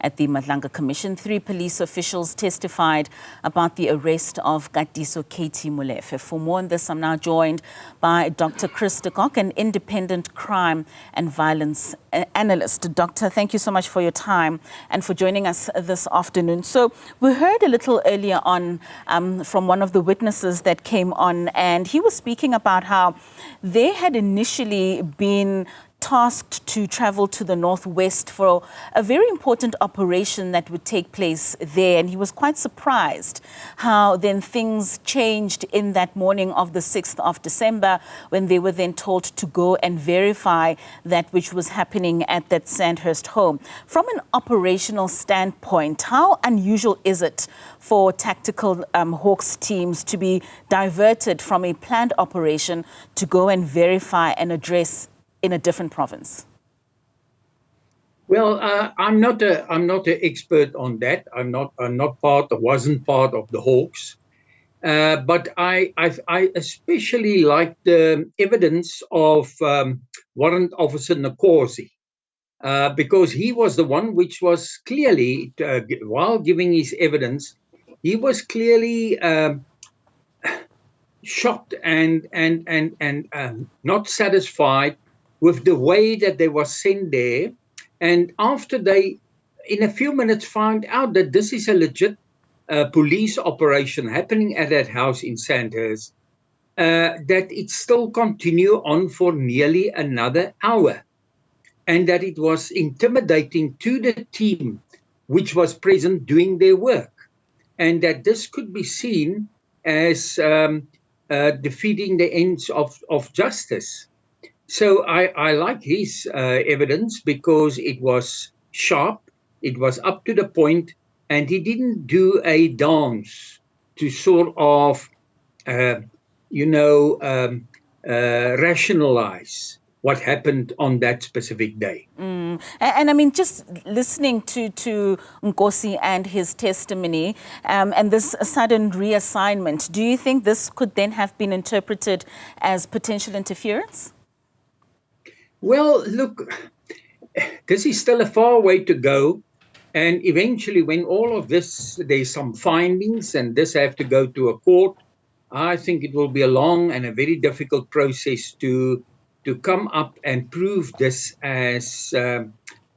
at the Madlanga Commission. 3 police officials testified about the arrest of Katiso KT Molefe. For more on this, I'm now joined by Dr Chris de Kock, an independent crime and violence analyst. Doctor, thank you so much for your time and for joining us this afternoon. So we heard a little earlier on from one of the witnesses that came on, and he was speaking about how they had initially been tasked to travel to the northwest for a very important operation that would take place there. And he was quite surprised how then things changed in that morning of the 6th of December when they were then told to go and verify that which was happening at that Sandhurst home. From an operational standpoint, how unusual is it for tactical Hawks teams to be diverted from a planned operation to go and verify an address in a different province? Well, I'm not an expert on that. Wasn't part of the Hawks, but I especially like the evidence of Warrant Officer Nkosi, because he was the one which was clearly, while giving his evidence, he was clearly shocked and not satisfied with the way that they were sent there. And after they, in a few minutes, found out that this is a legit police operation happening at that house in Sandhurst, that it still continued on for nearly another hour, and that it was intimidating to the team which was present doing their work, and that this could be seen as defeating the ends of justice. So I like his evidence because it was sharp, it was up to the point, and he didn't do a dance to sort of, rationalize what happened on that specific day. And I mean, just listening to Nkosi and his testimony and this sudden reassignment, do you think this could then have been interpreted as potential interference? Well, look, this is still a far way to go. And eventually, when all of this, there's some findings and this have to go to a court, I think it will be a long and a very difficult process to come up and prove this as,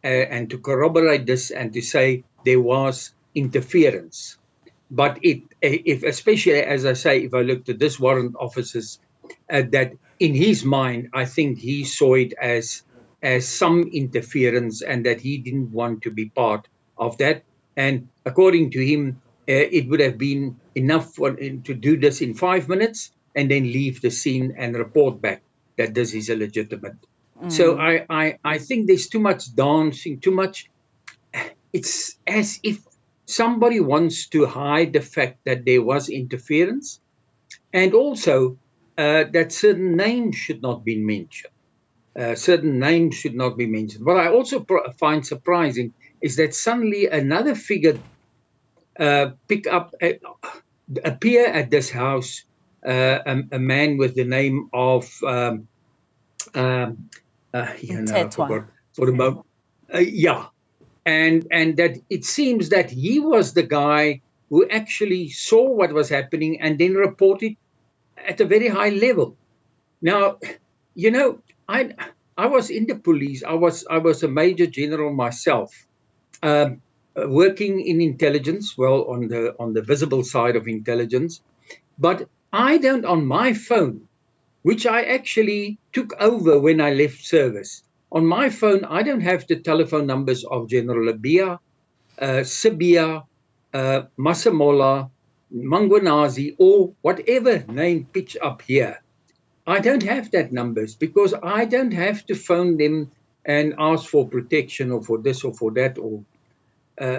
and to corroborate this and to say there was interference. But if especially, as I say, if I looked at this warrant officers, that in his mind, I think he saw it as some interference and that he didn't want to be part of that. And according to him, it would have been enough for him to do this in 5 minutes and then leave the scene and report back that this is illegitimate. So I think there's too much dancing, too much. It's as if somebody wants to hide the fact that there was interference, and also that certain names should not be mentioned. What I also find surprising is that suddenly another figure appear at this house, a man with the name of and that it seems that he was the guy who actually saw what was happening and then reported at a very high level. Now, I was in the police. I was a major general myself, working in intelligence, well, on the visible side of intelligence. But I don't, on my phone, which I actually took over when I left service, on my phone, I don't have the telephone numbers of General Abia, Sibia, Masemola, Mangwanazi, or whatever name pitch up here. I don't have that numbers because I don't have to phone them and ask for protection or for this or for that or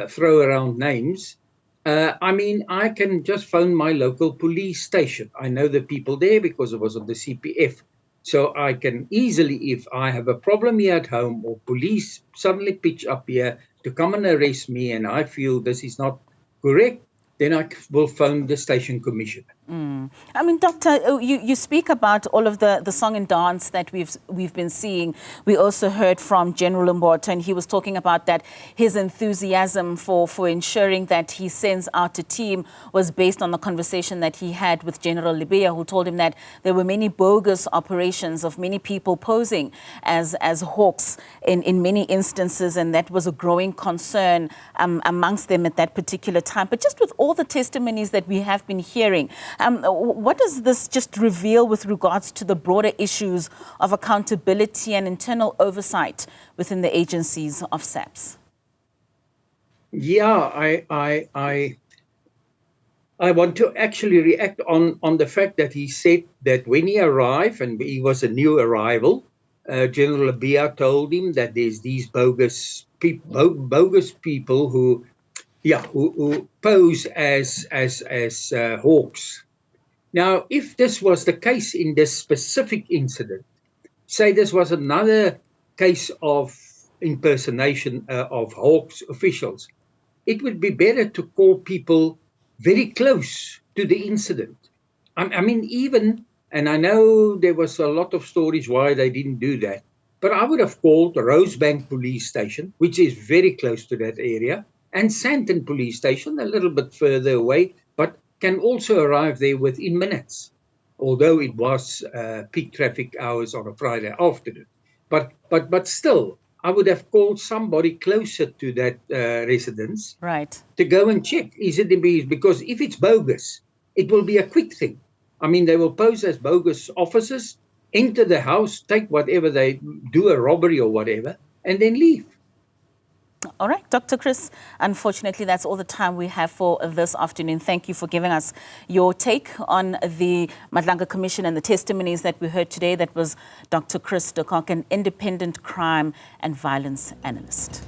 throw around names. I can just phone my local police station. I know the people there because I was on the CPF. So I can easily, if I have a problem here at home or police suddenly pitch up here to come and arrest me and I feel this is not correct, then I will phone the station commissioner. I mean, Doctor, you speak about all of the song and dance that we've been seeing. We also heard from General Mboto, and he was talking about that his enthusiasm for ensuring that he sends out a team was based on the conversation that he had with General Lebeya, who told him that there were many bogus operations of many people posing as hawks in many instances, and that was a growing concern amongst them at that particular time. But just with all the testimonies that we have been hearing, what does this just reveal with regards to the broader issues of accountability and internal oversight within the agencies of SAPS? Yeah, I want to actually react on the fact that he said that when he arrived, and he was a new arrival, General Lebeya told him that there's these bogus people who pose as hawks. Now, if this was the case in this specific incident, say this was another case of impersonation of hawks officials, it would be better to call people very close to the incident. I mean, even, and I know there was a lot of stories why they didn't do that, but I would have called the Rosebank police station, which is very close to that area, and Sandton police station, a little bit further away, but can also arrive there within minutes, although it was peak traffic hours on a Friday afternoon. But still, I would have called somebody closer to that residence, right, to go and check, is it indeed? Because if it's bogus, it will be a quick thing. I mean, they will pose as bogus officers, enter the house, take whatever they do, a robbery or whatever, and then leave. All right, Dr. Chris, unfortunately, that's all the time we have for this afternoon. Thank you for giving us your take on the Madlanga Commission and the testimonies that we heard today. That was Dr. Chris de Kock, an independent crime and violence analyst.